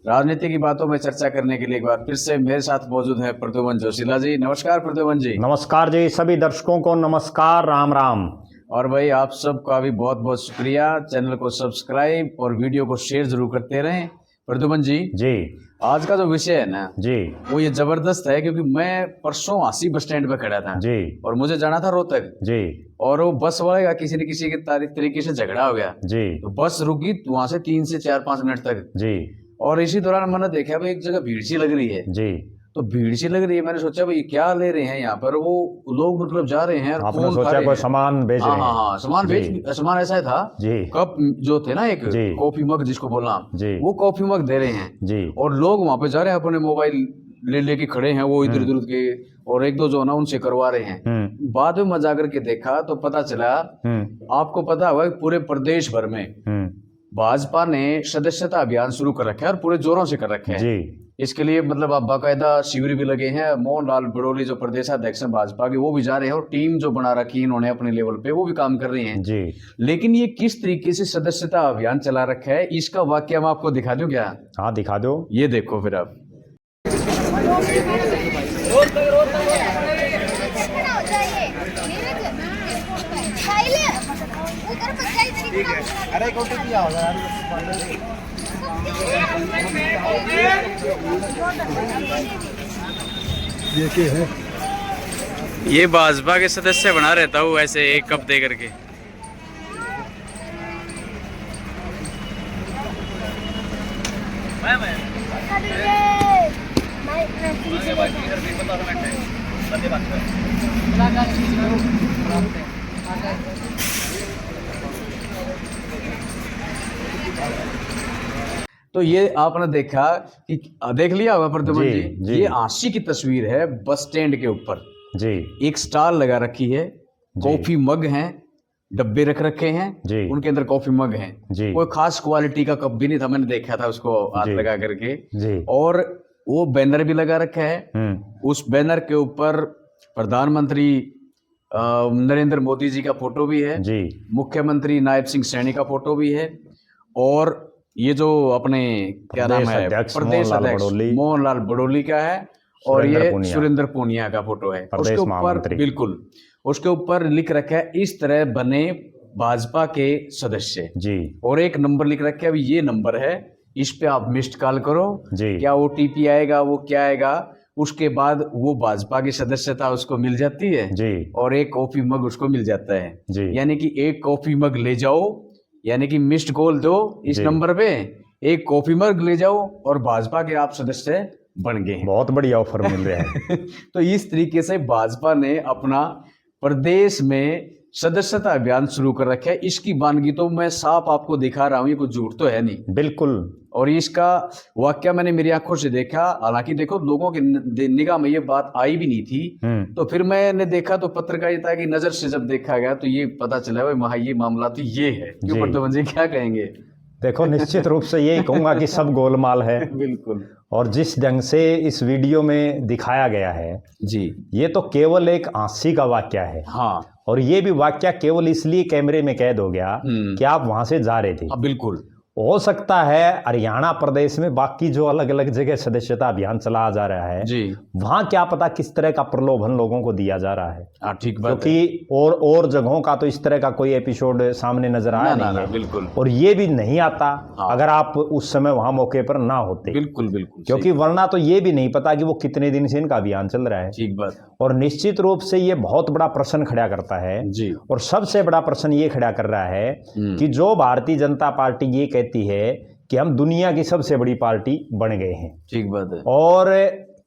राजनीति की बातों में चर्चा करने के लिए एक बार फिर से मेरे साथ मौजूद है प्रद्युमन जोशीला जी। नमस्कार प्रद्युमन जी। नमस्कार जी, सभी दर्शकों को नमस्कार, राम राम। और भाई आप सबका भी बहुत बहुत शुक्रिया। चैनल को सब्सक्राइब और वीडियो को शेयर जरूर करते रहें। प्रद्युमन जी, आज का जो विषय है ना जी, वो ये जबरदस्त है, क्योंकि मैं परसों आसी बस स्टैंड पे खड़ा था जी, और मुझे जाना था रोहतक जी, और वो बस वाले का किसी न किसी के तरीके से झगड़ा हो गया। जी, तो बस रुकी वहां से 3 से 4-5 मिनट तक। जी, और इसी दौरान मैंने देखा भाई एक जगह भीड़ सी लग रही है। जी। तो भीड़ सी लग रही है, मैंने सोचा भाई क्या ले रहे हैं यहाँ पर, वो लोग मतलब जा रहे हैं और आपने फोन उठा सोचा रहे कोई हैं। सामान बेच हाँ रहे हाँ हैं? हाँ, सामान सामान ऐसा ही था। जी, कप जो थे ना, एक जी, कॉफी मग जिसको बोलना, जी, वो कॉफी मग दे रहे हैं। जी, और लोग वहां पे जा रहे हैं, अपने मोबाइल ले लेके खड़े हैं वो इधर उधर के, और एक दो जो ना उनसे करवा रहे हैं। बाद में मजा करके देखा तो पता चला, आपको पता होगा कि पूरे प्रदेश भर में भाजपा ने सदस्यता अभियान शुरू कर रखा है और पूरे जोरों से कर रखे हैं जी। इसके लिए। मतलब अब बाकायदा शिविर भी लगे हैं। मोहन लाल बड़ोली जो प्रदेशाध्यक्ष हैं भाजपा के, वो भी जा रहे हैं और टीम जो बना रखी है इन्होंने अपने लेवल पे, वो भी काम कर रही हैं जी। लेकिन ये किस तरीके से सदस्यता अभियान चला रखा है, इसका वाक्य मैं आपको दिखा दूं क्या? हाँ, दिखा दो। ये देखो फिर आप। ये भाजपा के सदस्य बना रहता हूँ ऐसे एक कप दे करके। तो ये आपने देखा कि देख लिया होगा प्रद्युमन जी, जी, जी। ये आशी की तस्वीर है बस स्टैंड के ऊपर। जी, एक स्टॉल लगा रखी है, कॉफी मग हैं, डब्बे रख रखे हैं, जी, उनके अंदर कॉफी मग हैं। जी, कोई खास क्वालिटी का कप भी नहीं था, मैंने देखा था उसको हाथ जी, लगा करके। जी। और वो बैनर भी लगा रखा है। उस बैनर के ऊपर प्रधानमंत्री नरेंद्र मोदी जी का फोटो भी है, जी, मुख्यमंत्री नायब सिंह सैनी का फोटो भी है, और ये जो अपने क्या नाम है प्रदेश अध्यक्ष मोहन लाल बड़ोली का है, और ये सुरेंद्र पूनिया का फोटो है उसके ऊपर। बिल्कुल, उसके ऊपर लिख रखा है इस तरह बने भाजपा के सदस्य जी, और एक नंबर लिख रखा है, अभी ये नंबर है, इस पे आप मिस्ड कॉल करो जी। क्या OTP आएगा, वो क्या आएगा, उसके बाद वो भाजपा की सदस्यता उसको मिल जाती है जी, और एक कॉफी मग उसको मिल जाता है जी। यानी कि एक कॉफी मग ले जाओ, यानी कि मिस्ड कॉल दो इस नंबर पे, एक कॉफी मग ले जाओ और भाजपा के आप सदस्य बन गए। बहुत बढ़िया ऑफर मिल रहा है। तो इस तरीके से भाजपा ने अपना प्रदेश में सदस्यता अभियान शुरू कर रखा है। इसकी वानगी तो मैं साफ आपको दिखा रहा हूँ, ये कुछ झूठ तो है नहीं। बिल्कुल। और इसका वाक्य मैंने मेरी आंखों से देखा, हालांकि देखो लोगों की निगाह में ये बात आई भी नहीं थी, तो फिर मैंने देखा तो पत्रकारिता की नजर से जब देखा गया तो ये पता चला भाई ये मामला तो ये है। क्यों प्रद्युमन जी, क्या कहेंगे? देखो, निश्चित रूप से यही कहूंगा कि सब गोलमाल है। बिल्कुल। और जिस ढंग से इस वीडियो में दिखाया गया है जी, ये तो केवल एक आंसी का वाक्य है। हाँ, और ये भी वाक्य केवल इसलिए कैमरे में कैद हो गया कि आप वहां से जा रहे थे। बिल्कुल। हो सकता है हरियाणा प्रदेश में बाकी जो अलग अलग जगह सदस्यता अभियान चला जा रहा है जी, वहां क्या पता किस तरह का प्रलोभन लोगों को दिया जा रहा है। ठीक बात, क्योंकि और जगहों का तो इस तरह का कोई एपिसोड सामने नजर आया नहीं है। बिल्कुल। और ये भी नहीं आता अगर आप उस समय वहां मौके पर ना होते। बिल्कुल बिल्कुल। क्योंकि वरना तो ये भी नहीं पता कि वो कितने दिन से इनका अभियान चल रहा है। ठीक बात। और निश्चित रूप से ये बहुत बड़ा प्रश्न खड़ा करता है जी, और सबसे बड़ा प्रश्न ये खड़ा कर रहा है कि जो भारतीय जनता पार्टी ये कहती है कि हम दुनिया की सबसे बड़ी पार्टी बन गए हैं। ठीक बात है। और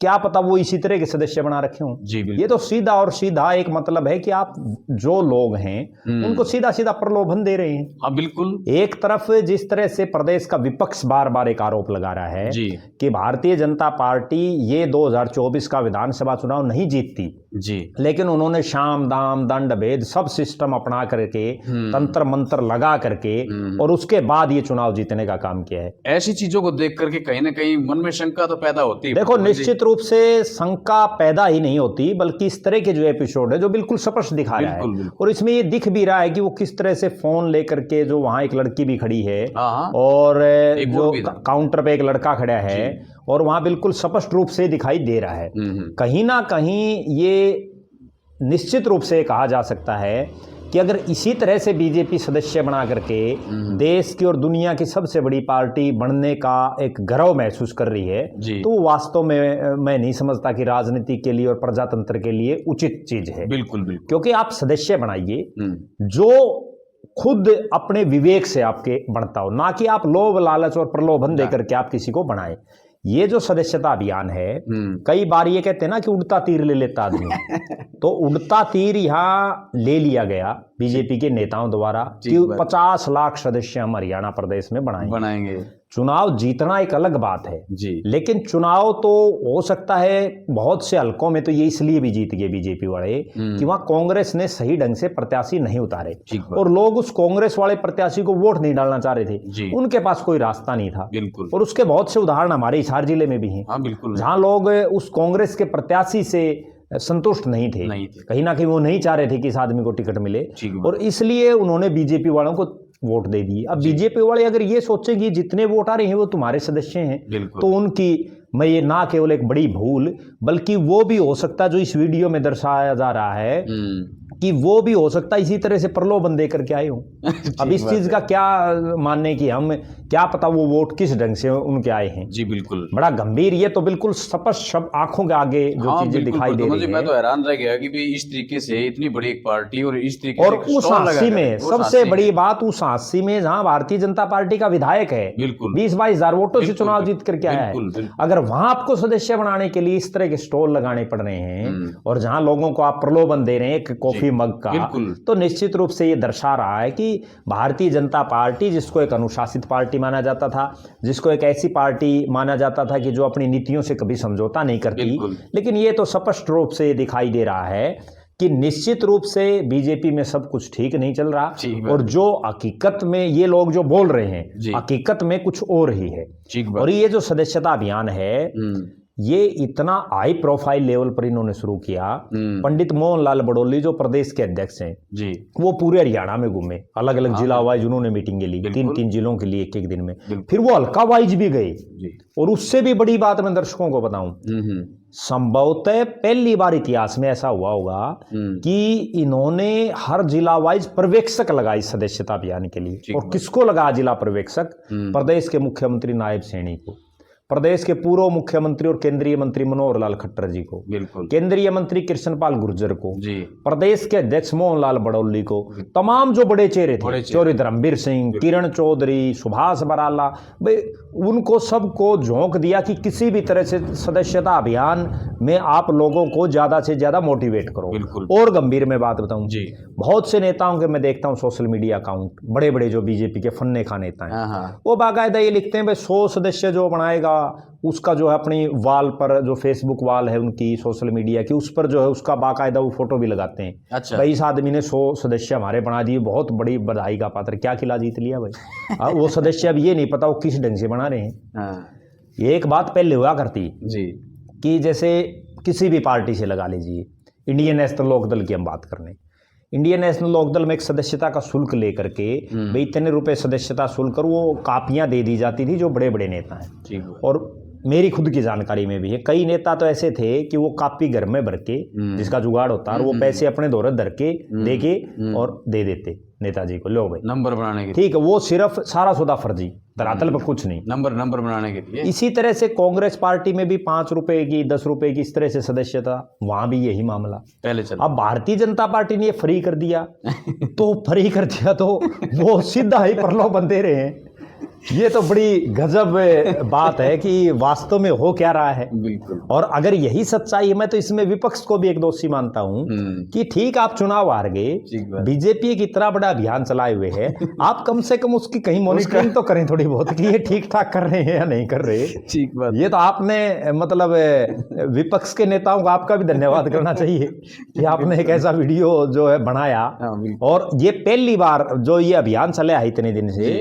क्या पता वो इसी तरह के सदस्य बना रखे हों जी। ये तो सीधा और सीधा एक मतलब है कि आप जो लोग हैं उनको सीधा सीधा प्रलोभन दे रहे हैं। हाँ बिल्कुल। एक तरफ जिस तरह से प्रदेश का विपक्ष बार बार एक आरोप लगा रहा है जी, कि भारतीय जनता पार्टी ये 2024 का विधानसभा चुनाव नहीं जीतती जी, लेकिन उन्होंने शाम दाम दंड भेद सब सिस्टम अपना करके तंत्र मंत्र लगा करके और उसके बाद ये चुनाव जीतने का काम किया है। ऐसी चीजों को देख करके कहीं ना कहीं मन में शंका तो पैदा होती है। देखो, निश्चित रूप से शंका पैदा ही नहीं होती, बल्कि इस तरह के जो एपिसोड है जो बिल्कुल स्पष्ट दिखा रहा है, और इसमें ये दिख भी रहा है कि वो किस तरह से फोन लेकर के, जो वहां एक लड़की भी खड़ी है और जो काउंटर पे एक लड़का खड़ा है, और वहां बिल्कुल स्पष्ट रूप से दिखाई दे रहा है। कहीं ना कहीं ये निश्चित रूप से कहा जा सकता है कि अगर इसी तरह से बीजेपी सदस्य बना करके देश की और दुनिया की सबसे बड़ी पार्टी बनने का एक गर्व महसूस कर रही है, तो वास्तव में मैं नहीं समझता कि राजनीति के लिए और प्रजातंत्र के लिए उचित चीज है। बिल्कुल बिल्कुल। क्योंकि आप सदस्य बनाइए जो खुद अपने विवेक से आपके बनता हो, ना कि आप लोभ लालच और प्रलोभन देकर के आप किसी को बनाए। ये जो सदस्यता अभियान है, कई बार ये कहते हैं ना कि उड़ता तीर ले लेता आदमी, तो उड़ता तीर यहाँ ले लिया गया बीजेपी के नेताओं द्वारा कि 50 लाख सदस्य हम हरियाणा प्रदेश में बनाएंगे। चुनाव जीतना एक अलग बात है जी, लेकिन चुनाव तो हो सकता है बहुत से हलकों में तो ये इसलिए भी जीत गए बीजेपी वाले कि वहां कांग्रेस ने सही ढंग से प्रत्याशी नहीं उतारे, और लोग उस कांग्रेस वाले प्रत्याशी को वोट नहीं डालना चाह रहे थे, उनके पास कोई रास्ता नहीं था। बिल्कुल। और उसके बहुत से उदाहरण हमारे हिसार जिले में भी हैं, जहां लोग उस कांग्रेस के प्रत्याशी से संतुष्ट नहीं थे, कहीं ना कहीं वो नहीं चाह रहे थे कि इस आदमी को टिकट मिले, और इसलिए उन्होंने बीजेपी वालों को वोट दे दिए। अब बीजेपी वाले अगर ये सोचें कि जितने वोट आ रहे हैं वो तुम्हारे सदस्य हैं, तो उनकी मैं ये ना केवल एक बड़ी भूल, बल्कि वो भी हो सकता है जो इस वीडियो में दर्शाया जा रहा है कि वो भी हो सकता है इसी तरह से प्रलोभन देकर के आए हों। अब इस चीज का क्या मानने की हम, क्या पता वो वोट किस ढंग से उनके आए हैं। जी बिल्कुल, बड़ा गंभीर, ये तो बिल्कुल स्पष्ट शब्द आंखों के आगे जो चीजें दिखाई दे रही है। मैं तो हैरान रह गया कि भी इस तरीके से इतनी बड़ी एक पार्टी और इस तरीके और उस हादसे में सबसे बड़ी बात, उस हादसे में जहां भारतीय जनता पार्टी का विधायक है 20-22 हजार वोटों से चुनाव जीत करके आया है, अगर वहां आपको सदस्य बनाने के लिए इस तरह के स्टॉल लगाने पड़ रहे हैं और जहां लोगों को आप प्रलोभन दे रहे हैं एक कॉफी मग का, तो निश्चित रूप से ये दर्शा रहा है कि भारतीय जनता पार्टी, जिसको एक अनुशासित पार्टी माना जाता था, जिसको एक ऐसी पार्टी माना जाता था कि जो अपनी नीतियों से कभी समझौता नहीं करती, लेकिन ये तो स्पष्ट रूप से दिखाई दे रहा है कि निश्चित रूप से बीजेपी में सब कुछ ठीक नहीं चल रहा, और जो हकीकत में ये लोग जो बोल रहे हैं हकीकत में कुछ और ही है। और ये जो सदस्यता अभियान है ये इतना हाई प्रोफाइल लेवल पर इन्होंने शुरू किया। पंडित मोहनलाल बड़ोली जो प्रदेश के अध्यक्ष हैं जी, वो पूरे हरियाणा में घूमे, अलग अलग जिला वाइज उन्होंने मीटिंगें ली, 3-3 जिलों के लिए एक दिन में, फिर वो हल्का वाइज भी गए। और उससे भी बड़ी बात मैं दर्शकों को बताऊं, संभवतः पहली बार इतिहास में ऐसा हुआ होगा कि इन्होंने हर जिला वाइज पर्यवेक्षक लगाई सदस्यता अभियान के लिए। और किसको लगा जिला पर्यवेक्षक? प्रदेश के मुख्यमंत्री नायब सैनी को, प्रदेश के पूर्व मुख्यमंत्री और केंद्रीय मंत्री मनोहर लाल खट्टर जी को, केंद्रीय मंत्री कृष्णपाल गुर्जर को, प्रदेश के अध्यक्ष मोहनलाल बड़ौली को, तमाम जो बड़े चेहरे थे, चौधरी धर्मवीर सिंह, किरण चौधरी, सुभाष बराला, उनको सबको झोंक दिया कि किसी भी तरह से सदस्यता अभियान में आप लोगों को ज्यादा से ज्यादा मोटिवेट करो। और गंभीर में बात बताऊं, बहुत से नेताओं के मैं देखता हूं सोशल मीडिया अकाउंट, बड़े बड़े जो बीजेपी के फन्ने खा नेता हैं, वो बाकायदा ये लिखते हैं भाई 100 सदस्य जो बनाएगा उसका जो है अपनी वाल पर, जो फेसबुक वाल है उनकी सोशल मीडिया की, उस पर जो है उसका बाकायदा वो फोटो भी लगाते हैं। अच्छा, भाई इस आदमी ने 100 सदस्य हमारे बना दिए, बहुत बड़ी बधाई का पात्र, क्या खिला जीत लिया भाई। वो सदस्य अब ये नहीं पता वो किस ढंग से बना रहे हैं। ये एक बात पहले हुआ करती जी कि जैसे किसी भी पार्टी से लगा लीजिए, इंडियन नेशनल लोकदल की हम बात कर लें, इंडियन नेशनल लोकदल में एक सदस्यता का शुल्क लेकर के भाई इतने रुपए सदस्यता शुल्क कर वो कापियां दे दी जाती थी जो बड़े बड़े नेता हैं। और मेरी खुद की जानकारी में भी है, कई नेता तो ऐसे थे कि वो कापी घर में भर के, जिसका जुगाड़ होता है, और वो पैसे अपने दौरे धर के दे के और दे देते नेताजी को, लो भाई नंबर बनाने के, ठीक है, वो सिर्फ सारा सुधा फर्जी, धरातल पर कुछ नहीं, नंबर बनाने के लिए। इसी तरह से कांग्रेस पार्टी में भी 5 रुपए की, 10 रुपए की, इस तरह से सदस्यता, वहां भी यही मामला पहले चला। अब भारतीय जनता पार्टी ने ये फ्री कर दिया तो फ्री कर दिया तो वो सीधा ही प्रलोभन दे रहे हैं। ये तो बड़ी गजब बात है कि वास्तव में हो क्या रहा है। बिल्कुल। और अगर यही सच्चाई है, मैं तो इसमें विपक्ष को भी एक दोषी मानता हूं कि ठीक आप चुनाव हार गए, बीजेपी एक इतना बड़ा अभियान चलाए हुए है, आप कम से कम उसकी कहीं मॉनिटरिंग तो करें थोड़ी बहुत कि ये ठीक ठाक कर रहे हैं या नहीं कर रहे। ठीक बात। ये तो आपने मतलब विपक्ष के नेताओं को आपका भी धन्यवाद करना चाहिए कि आपने एक ऐसा वीडियो जो है बनाया। और ये पहली बार जो ये अभियान चला है इतने दिन से,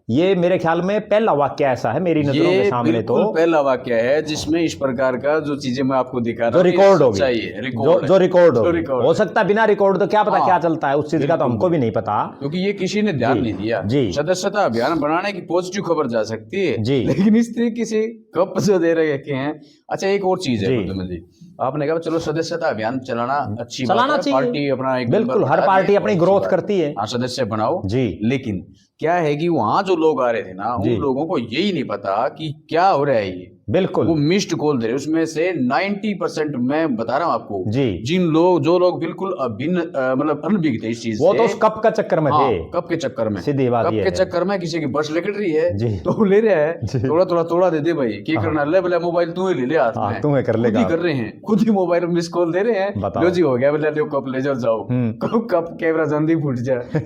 ये मेरे ख्याल में पहला वाक्य ऐसा है मेरी नजरों के सामने, तो पहला वाक्य है जिसमें इस प्रकार का जो चीजें मैं आपको दिखा रहा हूं, जो रिकॉर्ड होगी, जो रिकॉर्ड हो सकता है बिना रिकॉर्ड तो क्या पता क्या चलता है, उस चीज का तो हमको भी नहीं पता, क्योंकि ये किसी ने ध्यान नहीं दिया। सदस्यता अभियान बनाने की पॉजिटिव खबर जा सकती है जी, लेकिन इस तरीके से कप जो दे रखे हैं। अच्छा, एक और चीज है जी, आपने कहा चलो सदस्यता अभियान चलाना अच्छी बात है, पार्टी अपना एक बिल्कुल हर पार्टी अपनी ग्रोथ करती है, हाँ सदस्य बनाओ जी। लेकिन क्या है कि वहां जो लोग आ रहे थे ना, उन लोगों को यही नहीं पता कि क्या हो रहा है, ये बिल्कुल वो मिस्ड कॉल दे रहे, उसमें से 90% मैं बता रहा हूँ आपको जी, जो लोग बिल्कुल अभिन्न मतलब अनभिज्ञ थे इस चीज वो तो उस कप का चक्कर में थे, कप के चक्कर में, सीधी बात कप के चक्कर में किसी की बस निकल रही है तो ले रहे हैं, थोड़ा दे दे भाई, क्या करना, ले बोले मोबाइल तू ही ले ले हाथ में, तुम्हें कर लेगा, कर रहे हैं खुद ही मोबाइल मिस कॉल दे रहे हैं, लो जी हो गया, बोले लो कप ले जाओ, कप कैमरा जल्दी फूट जाए,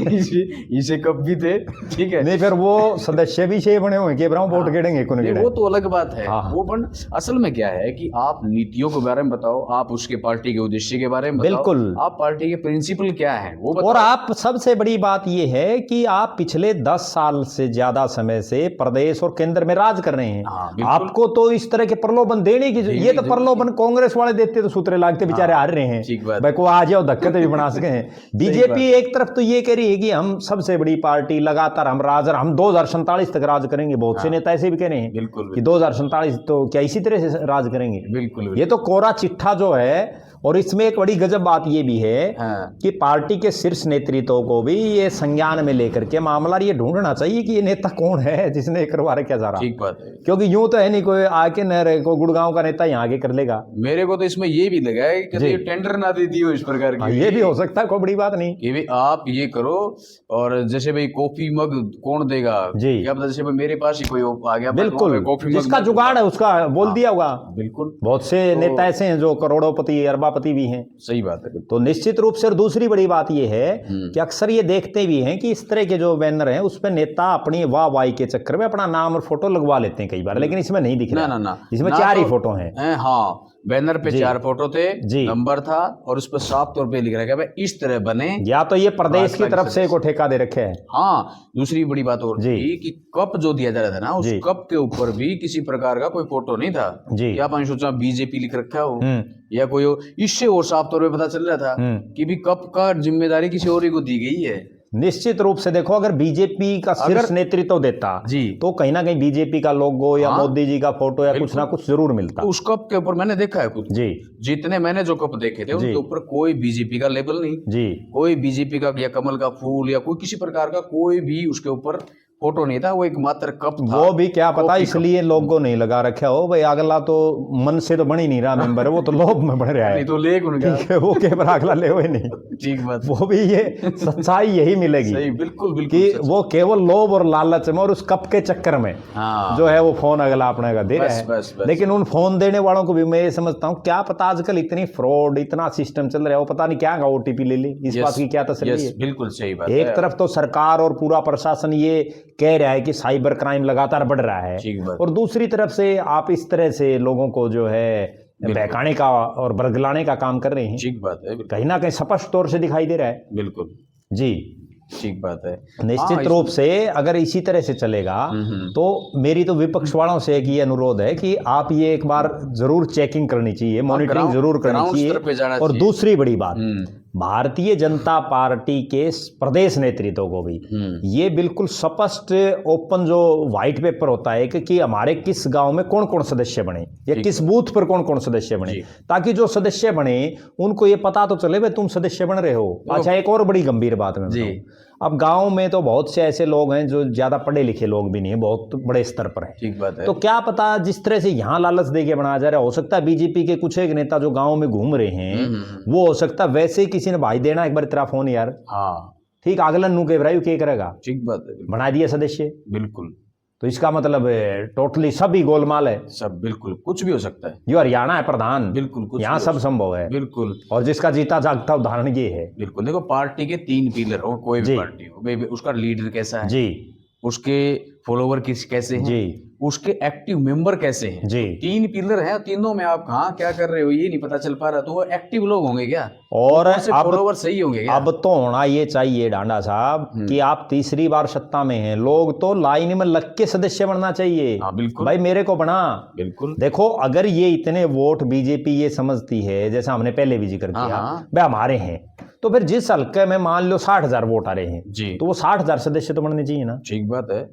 इसे कप भी थे, ठीक है। नहीं फिर वो सदस्य भी छह बने हुए कैमरा वोट गिरेंगे, वो तो अलग बात है, वो बन असल में क्या है कि आप नीतियों के बारे में बताओ, आप उसके पार्टी के उद्देश्य के बारे में बताओ, बिल्कुल आप पार्टी के प्रिंसिपल क्या है वो बताओ। और आप सबसे बड़ी बात ये है कि आप पिछले 10 साल से ज्यादा समय से प्रदेश और केंद्र में राज कर रहे हैं, आपको तो इस तरह के प्रलोभन देने की, ये तो प्रलोभन कांग्रेस वाले देते तो सूत्रे लागते बेचारे हार रहे हैं, भाई को आ जाओ धक्के भी बना सके हैं। बीजेपी एक तरफ तो ये कह रही है कि हम सबसे बड़ी पार्टी, लगातार हम 2047 तक राज करेंगे, बहुत से नेता ऐसे भी कह रहे हैं कि 2047 तो क्या इसी तरह से राज करेंगे, बिल्कुल। ये तो कोरा चिट्ठा जो है, और इसमें एक बड़ी गजब बात ये भी है कि पार्टी के शीर्ष नेतृत्व को भी ये संज्ञान में लेकर के मामला ये ढूंढना चाहिए कि ये नेता कौन है जिसने करवा रखा जा रहा, ठीक बात है, क्योंकि यूं तो है नहीं कोई आके न रहे, कोई गुड़गांव का नेता यहाँ आगे कर लेगा। मेरे को तो इसमें ये भी लगा है कि टेंडर ना दे दियो इस प्रकार की, ये भी हो सकता है, कोई बड़ी बात नहीं कि भाई आप ये करो, और जैसे भाई कॉफी मग कौन देगा जी, क्या पता जैसे मेरे पास ही कोई आ गया, बिल्कुल जिसका जुगाड़ है उसका बोल दिया होगा, बिल्कुल। बहुत से नेता ऐसे हैं जो करोड़ोंपति अरबापति भी हैं, सही बात है। तो निश्चित रूप से दूसरी बड़ी बात यह है कि अक्सर ये देखते भी हैं कि इस तरह के जो बैनर हैं उस पर नेता अपनी वाहवाही के चक्कर में अपना नाम और फोटो लगवा लेते हैं कई बार, लेकिन इसमें नहीं दिख रहा, ना इसमें 4 ही फोटो हैं। हाँ, बैनर पे 4 फोटो थे, नंबर था, और उस पर साफ तौर पे लिख रखा है इस तरह बने, या तो ये प्रदेश की तरफ से को ठेका दे रखे है। हाँ, दूसरी बड़ी बात और थी कि कप जो दिया जा रहा था ना, उस कप के ऊपर भी किसी प्रकार का कोई फोटो नहीं था, क्या आपने सोचा बीजेपी लिख रखा हो या कोई हो, इससे और साफ तौर पे पता चल रहा था कि भी कप का जिम्मेदारी किसी और को दी गई है। निश्चित रूप से देखो, अगर बीजेपी का शीर्ष नेतृत्व देता जी, तो कहीं ना कहीं बीजेपी का लोगो या मोदी जी का फोटो या कुछ ना कुछ जरूर मिलता। उस कप के ऊपर मैंने देखा है खुद जी, जितने मैंने जो कप देखे थे उनके ऊपर कोई बीजेपी का लेबल नहीं जी, कोई बीजेपी का या कमल का फूल या कोई किसी प्रकार का कोई भी उसके ऊपर फोटो नहीं था, वो एक मात्र कप था। वो भी क्या पता इसलिए लोगो नहीं लगा रखा हो भाई, अगला तो मन से तो बन ही नहीं रहा मेंबर है, वो तो लोभ में बढ़ रहा है, तो लेक उनका वो कैमरा अगला ले हुए नहीं, ठीक बात। वो भी ये सच्चाई यही मिलेगी, सही, बिल्कुल बिल्कुल कि वो केवल लोभ और लालच में और उस कप के चक्कर में जो है वो फोन अगला अपने का दे रहा है। लेकिन उन फोन देने वालों को भी मैं ये समझता हूँ, क्या पता आजकल इतनी फ्रॉड, इतना सिस्टम चल रहा है, वो पता नहीं क्या ओटीपी ले ली, इस बात की क्या तसल्ली है? बिल्कुल सही बात। एक तरफ तो सरकार और पूरा प्रशासन ये कह रहा है कि साइबर क्राइम लगातार बढ़ रहा है, और दूसरी तरफ से आप इस तरह से लोगों को जो है बहकाने का और बरगलाने का काम कर रहे हैं। ठीक बात है, कहीं ना कहीं स्पष्ट तौर से दिखाई दे रहा है। बिल्कुल जी, ठीक बात है। निश्चित रूप से अगर इसी तरह से चलेगा तो मेरी तो विपक्ष वालों से एक ये अनुरोध है कि आप ये एक बार जरूर चेकिंग करनी चाहिए, मॉनिटरिंग जरूर करनी चाहिए। और दूसरी बड़ी बात, भारतीय जनता पार्टी के प्रदेश नेतृत्व को भी ये बिल्कुल स्पष्ट ओपन जो व्हाइट पेपर होता है कि हमारे किस गांव में कौन कौन सदस्य बने या किस बूथ पर कौन कौन सदस्य बने, ताकि जो सदस्य बने उनको ये पता तो चले भाई तुम सदस्य बन रहे हो। अच्छा, एक और बड़ी गंभीर बात में बताऊं, अब गांव में तो बहुत से ऐसे लोग हैं जो ज्यादा पढ़े लिखे लोग भी नहीं है, बहुत बड़े स्तर पर है। ठीक बात है। तो क्या पता जिस तरह से यहाँ लालच देके बनाया जा रहा है, हो सकता है बीजेपी के कुछ एक नेता जो गांव में घूम रहे हैं वो हो सकता है वैसे किसी ने भाई देना एक बार तेरा फोन यार, हाँ ठीक, अगलन नू के भाई क्या करेगा, ठीक बात है, बना दिया सदस्य, बिल्कुल। तो इसका मतलब टोटली सब ही गोलमाल है, सब बिल्कुल कुछ भी हो सकता है। जो हरियाणा है प्रधान, बिल्कुल यहाँ सब संभव है, बिल्कुल। और जिसका जीता जागता उदाहरण ये है। बिल्कुल, देखो पार्टी के 3 पिलर हो, कोई भी पार्टी हो, उसका लीडर कैसा है जी, उसके फॉलोवर कैसे हैं जी, उसके एक्टिव मेंबर कैसे हैं जी। 3 पिलर हैं, तीनों में आप कहाँ क्या कर रहे हो ये नहीं पता चल पा रहा, तो वो एक्टिव लोग होंगे क्या, और अब फॉलोवर सही होंगे क्या? अब तो होना ये चाहिए डांडा साहब कि आप तीसरी बार सत्ता में हैं, लोग तो लाइन में लग के सदस्य बनना चाहिए। हाँ बिल्कुल भाई मेरे को बना। बिल्कुल। देखो अगर ये इतने वोट बीजेपी ये समझती है, जैसा हमने पहले भी जिक्र किया, भाई हमारे हैं, तो फिर जिस हल्के में मान लो 60,000 वोट आ रहे हैं जी, तो वो 60,000 सदस्य तो बनने चाहिए ना। ठीक बात है,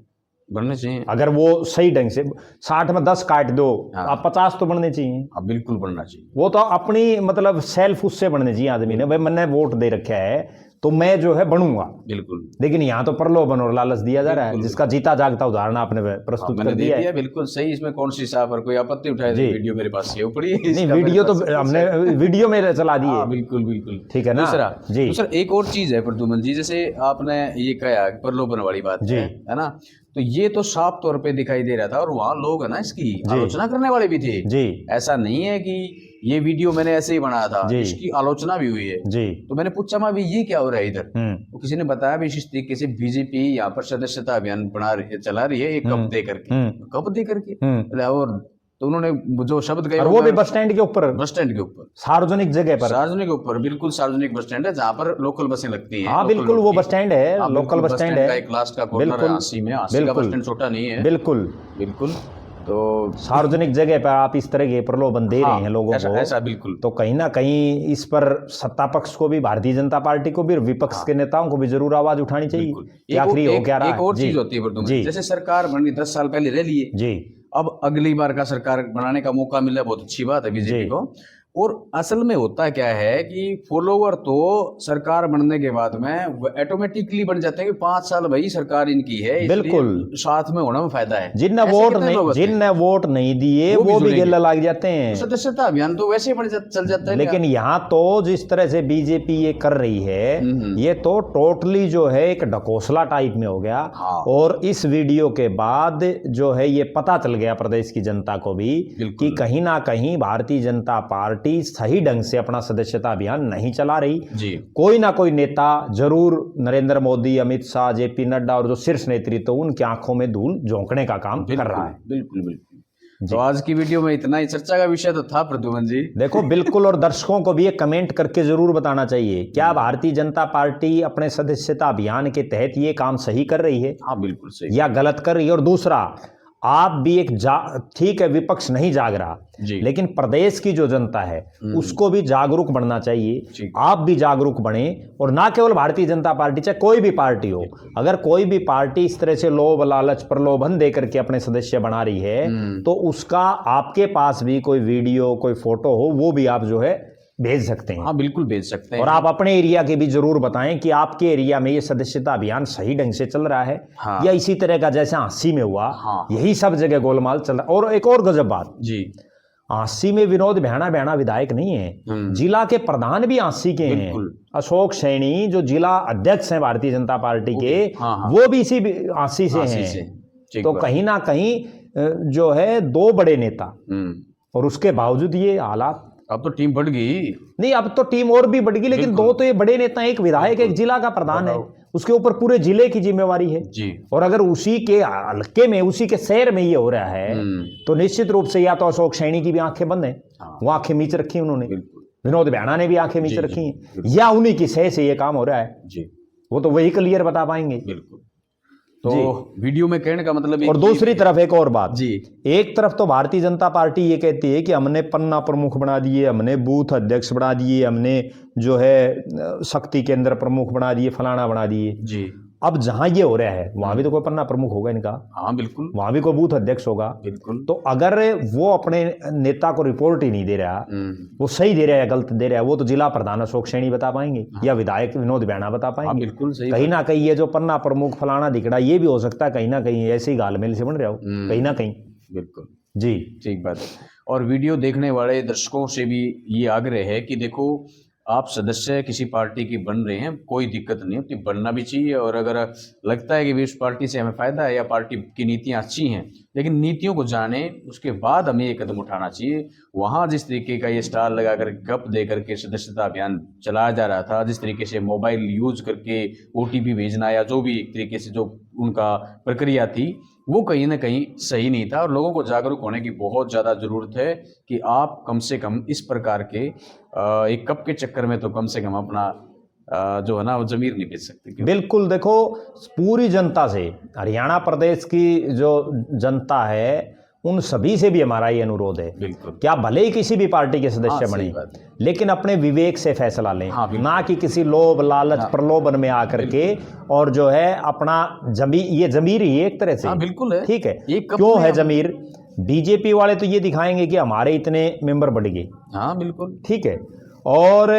बनने चाहिए। अगर वो सही ढंग से 60 में 10 काट दो, आप 50 तो बनने चाहिए। अब बिल्कुल बनना चाहिए। वो तो अपनी मतलब सेल्फ उससे बनने चाहिए आदमी ने, भाई मैंने वोट दे रखा है तो मैं जो है बनूंगा। बिल्कुल। लेकिन यहाँ तो प्रलोभन और लालच दिया जा रहा है, जिसका जीता जागता उदाहरण आपने प्रस्तुत कर दिया है। बिल्कुल सही। इसमें कौन सी साहब पर कोई आपत्ति उठाए? वीडियो मेरे पास सेव पड़ी है। नहीं वीडियो तो हमने वीडियो में चला दी है। बिल्कुल बिल्कुल ठीक है ना। दूसरा एक और चीज है प्रद्युमन जी, जैसे आपने ये कहा प्रलोभन वाली बात है ना, तो ये तो साफ तौर पे दिखाई दे रहा था, और वहाँ लोग है ना इसकी आलोचना करने वाले भी थे जी। ऐसा नहीं है कि ये वीडियो मैंने ऐसे ही बनाया था, इसकी आलोचना भी हुई है जी। तो मैंने पूछा मैं ये क्या हो रहा है इधर, तो किसी ने बताया भी इस तरीके से बीजेपी यहाँ पर सदस्यता अभियान चला रही है, एक कब दे करके और तो उन्होंने जो शब्द गए वो भी बस स्टैंड के ऊपर, सार्वजनिक जगह पर, सार्वजनिक ऊपर, बिल्कुल सार्वजनिक बस स्टैंड है जहाँ पर लोकल बसें लगती हैं। हाँ बिल्कुल वो बस स्टैंड है, लोकल बस स्टैंड है, एक लास्ट का कॉर्नर है 80 में, 80 का बस स्टैंड छोटा नहीं है। बिल्कुल बिल्कुल। तो सार्वजनिक जगह पर आप इस तरह के प्रलोभन दे रहे हैं लोगों को, ऐसा बिल्कुल। तो कहीं ना कहीं इस पर सत्ता पक्ष को भी, भारतीय जनता पार्टी को भी और विपक्ष के नेताओं को भी जरूर आवाज उठानी चाहिए। आखिरी हो क्या रहा है? एक और चीज होती है, जैसे सरकार बनी 10 साल पहले रह लिए जी, अब अगली बार का सरकार बनाने का मौका मिला, बहुत अच्छी बात है बीजेपी को। और असल में होता क्या है कि फॉलोवर तो सरकार बनने के बाद में ऑटोमेटिकली बन जाते हैं कि 5 साल भाई सरकार इनकी है, बिल्कुल साथ में होने में फायदा है। जिनने वोट नहीं दिए वो भी गिल्ला लग जाते हैं, सदस्यता अभियान तो वैसे ही चल जाता है। लेकिन यहाँ तो जिस तरह से बीजेपी ये कर रही है, ये तो टोटली जो है एक ढकोसला टाइप में हो गया। और इस वीडियो के बाद जो है ये पता चल गया प्रदेश की जनता को भी कि कहीं ना कहीं भारतीय जनता पार्टी सही ढंग से अपना सदस्यता अभियान नहीं चला रही जी। कोई ना कोई नेता जरूर नरेंद्र मोदी, अमित शाह, जेपी नड्डा और जो शीर्ष नेतृत्व उनकी आंखों में धूल झोंकने का काम कर रहा है। बिल्कुल बिल्कुल। तो आज की वीडियो में इतना ही, चर्चा का विषय तो था प्रद्युमन जी। देखो बिल्कुल, और दर्शकों को भी ये कमेंट करके जरूर बताना चाहिए, क्या भारतीय जनता पार्टी अपने सदस्यता अभियान के तहत ये काम सही कर रही है? हाँ बिल्कुल सही, या गलत कर रही है? और दूसरा, आप भी एक ठीक है विपक्ष नहीं जाग रहा, लेकिन प्रदेश की जो जनता है उसको भी जागरूक बनना चाहिए। आप भी जागरूक बने, और ना केवल भारतीय जनता पार्टी, चाहे कोई भी पार्टी हो, अगर कोई भी पार्टी इस तरह से लोभ लालच प्रलोभन दे करके अपने सदस्य बना रही है तो उसका आपके पास भी कोई वीडियो, कोई फोटो हो, वो भी आप जो है भेज सकते हैं। हाँ बिल्कुल भेज सकते हैं। और आप अपने एरिया के भी जरूर बताएं कि आपके एरिया में ये सदस्यता अभियान सही ढंग से चल रहा है या इसी तरह का जैसे हांसी में हुआ, यही सब जगह गोलमाल चल रहा है। और एक और गजब बात जी, हांसी में विनोद भैणा विधायक नहीं है, जिला के प्रधान भी हांसी के हैं। अशोक सैनी जो जिला अध्यक्ष हैं भारतीय जनता पार्टी के, वो भी इसी हांसी से हैं। तो कहीं ना कहीं जो है 2 बड़े नेता, और उसके बावजूद ये हालात। अब तो टीम बढ़ गई। नहीं, अब तो टीम और भी बढ़ गई, लेकिन 2 तो ये बड़े नेता, एक विधायक, एक जिला का प्रधान है, उसके ऊपर पूरे जिले की जिम्मेवारी है जी। और अगर उसी के हल्के में, उसी के शहर में ये हो रहा है तो निश्चित रूप से या तो अशोक सैनी की भी आंखें बंद है, वो आंखें मीच रखी उन्होंने, विनोद भैणा ने भी आंखें मीच रखी हैं, या उन्हीं की सह से ये काम हो रहा है जी। वो तो वही क्लियर बता पाएंगे। बिल्कुल। तो वीडियो में कहने का मतलब, और दूसरी तरफ एक और बात जी, एक तरफ तो भारतीय जनता पार्टी ये कहती है कि हमने पन्ना प्रमुख बना दिए, हमने बूथ अध्यक्ष बना दिए, हमने जो है शक्ति केंद्र प्रमुख बना दिए, फलाना बना दिए जी। अब जहां ये हो रहा है वहां भी तो कोई पन्ना प्रमुख होगा इनका। हाँ बिल्कुल। वहां भी कोई बूथ अध्यक्ष होगा। बिल्कुल। तो अगर वो अपने नेता को रिपोर्ट ही नहीं दे रहा, वो सही दे रहा है या गलत दे रहा है, वो तो जिला प्रधान अशोक सैनी बता पाएंगे या विधायक विनोद भैणा बता पाएंगे। बिल्कुल सही। कहीं ना कहीं ये जो पन्ना प्रमुख फलाना दिखड़ा, ये भी हो सकता है कहीं ना कहीं ऐसे ही घालमेल से बन रहा हो कहीं ना कहीं। बिल्कुल जी, ठीक बात है। और वीडियो देखने वाले दर्शकों से भी ये आग्रह है कि देखो, आप सदस्य किसी पार्टी की बन रहे हैं, कोई दिक्कत नहीं होती, बनना भी चाहिए। और अगर लगता है कि उस पार्टी से हमें फायदा है या पार्टी की नीतियां अच्छी हैं, लेकिन नीतियों को जाने उसके बाद हमें ये कदम उठाना चाहिए। वहाँ जिस तरीके का ये स्टार लगा कर गप दे करके सदस्यता अभियान चलाया जा रहा था, जिस तरीके से मोबाइल यूज करके OTP भेजना या जो भी एक तरीके से जो उनका प्रक्रिया थी वो कहीं ना कहीं सही नहीं था, और लोगों को जागरूक होने की बहुत ज़्यादा ज़रूरत है कि आप कम से कम इस प्रकार के एक कप के चक्कर में तो कम से कम अपना जो है ना वो जमीर नहीं बेच सकते। बिल्कुल, देखो पूरी जनता से, हरियाणा प्रदेश की जो जनता है उन सभी से भी हमारा ये अनुरोध है, बिल्कुल, क्या भले ही किसी भी पार्टी के सदस्य बने, लेकिन अपने विवेक से फैसला लें, ना कि किसी लोभ लालच प्रलोभन में आकर के, और जो है अपना ये जमीर ही एक तरह से, बिल्कुल है, ठीक है। क्यों है जमीर? बीजेपी वाले तो ये दिखाएंगे कि हमारे इतने मेंबर बढ़ गए, हाँ बिल्कुल, ठीक है, और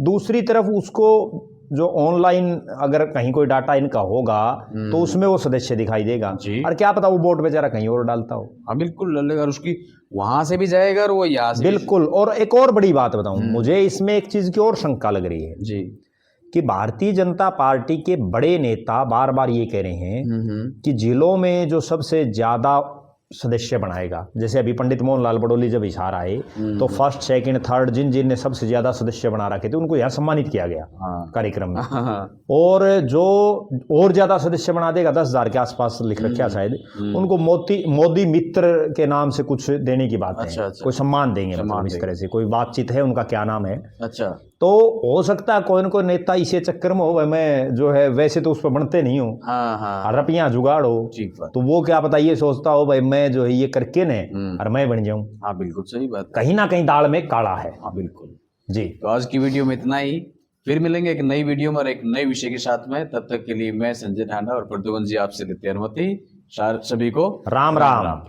दूसरी तरफ उसको जो ऑनलाइन अगर कहीं कोई डाटा इनका होगा तो उसमें वो सदस्य दिखाई देगा, और क्या पता वो वोट बेचारा कहीं और डालता हो। हाँ बिल्कुल डालेगा, और उसकी वहां से भी जाएगा और वो यहाँ से बिल्कुल। और एक और बड़ी बात बताऊं, मुझे इसमें एक चीज की और शंका लग रही है जी, कि भारतीय जनता पार्टी के बड़े नेता बार बार ये कह रहे हैं कि जिलों में जो सबसे ज्यादा सदस्य बनाएगा, जैसे अभी पंडित मोहनलाल बडोली जब हिसार आए तो फर्स्ट सेकंड थर्ड जिन ने सबसे ज्यादा सदस्य बना रखे थे उनको यहाँ सम्मानित किया गया कार्यक्रम में, और जो और ज्यादा सदस्य बना देगा 10,000 के आसपास लिख रखा शायद, उनको मोदी मित्र के नाम से कुछ देने की बात है, कोई सम्मान देंगे, मतलब इस तरह से कोई बातचीत है, उनका क्या नाम है। अच्छा, तो हो सकता है कोई न कोई नेता इसे चक्कर में हो, मैं जो है वैसे तो उस पर बनते नहीं हूँ, रपियां जुगाड़ हो, तो वो क्या पता ये सोचता हो भाई मैं जो है ये करके ने और मैं बन जाऊं। हाँ बिल्कुल सही बात, कहीं ना कहीं दाल में काला है। हाँ बिल्कुल जी। तो आज की वीडियो में इतना ही, फिर मिलेंगे एक नई वीडियो में और एक नए विषय के साथ में। तब तक के लिए मैं संजय ठांडा और प्रद्युमन जी आपसे लेते हैं अनुमति। सभी को राम राम।